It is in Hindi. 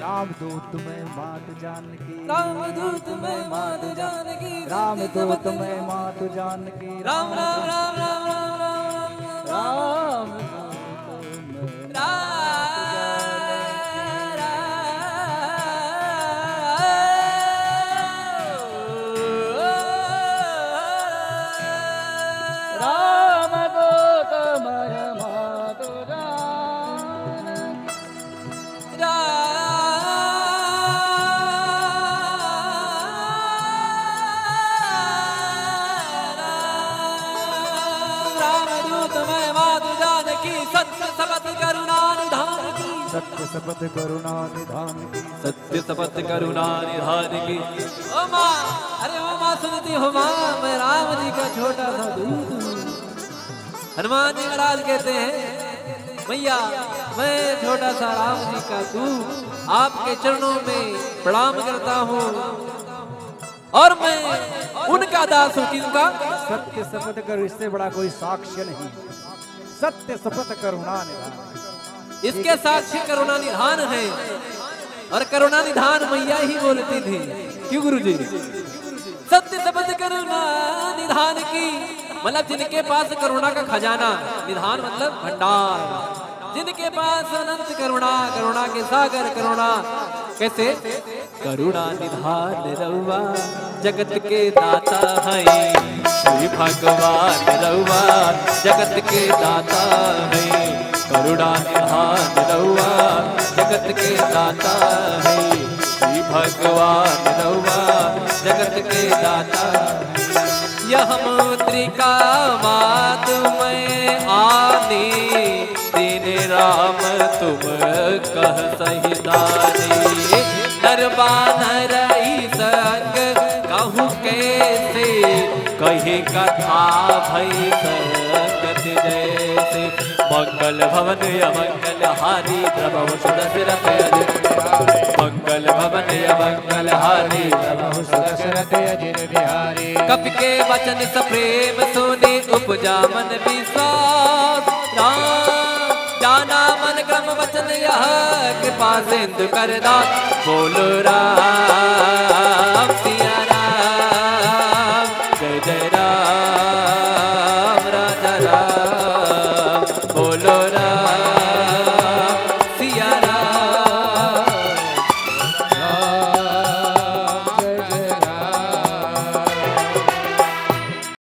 रामदूत मैं मात जानकी, रामदूत मैं मात जानकी, रामदूत मैं मात जानकी, राम राम राम राम राम राम राम रामदूत मैं रामदूत मैं मात जानकी। रामदूत मैं मातु जानकी, सत्य शपथ करुणा निधान की, सत्य शपथ करुणा निधान की, सत्य शपथ करुणा निधान की। ओ माँ, अरे ओ माँ सुनती हो माँ, मैं राम जी का छोटा सा दूत हूँ। हनुमान जी महाराज कहते हैं भैया मैं छोटा सा राम जी का दूत आपके चरणों में प्रणाम करता हूँ और मैं उनका दास हूँ। किसका? सत्य शपथ करो, इससे बड़ा कोई साक्ष्य नहीं। सत्य शपथ करुणा निधान, इसके साक्षी करुणा निधान है और करुणा निधान मैया ही बोलती थी। क्यों गुरु जी? सत्य शपथ करुणा निधान की मतलब जिनके पास करुणा का खजाना, निधान मतलब भंडार, जिनके पास अनंत करुणा, करुणा के सागर करुणा। कैसे? करुणा निधान रउआ जगत के दाता है, श्री भगवान रउआ जगत के दाता है। करुणा निधान रउआ जगत के दाता है, श्री भगवान रउआ जगत के दाता है। यह मुद्रिका मात में आने, तेरे राम तुम कह सही दानी। नरबानर संग कहूँ कैसे, कहे कथा भई संगत जैसे। मंगल भवन अमंगल हारी, द्रवहु सुदशरथ अजित। मंगल भवन अमंगल हारी, द्रवहु सुदशरथ अजित बिहारी। कपि के वचन सप्रेम सुनि, उपजा मन विश्वास। राम जाना मन क्रम वचन यह, कृपा सिंधु कर दास। बोलो राम सिया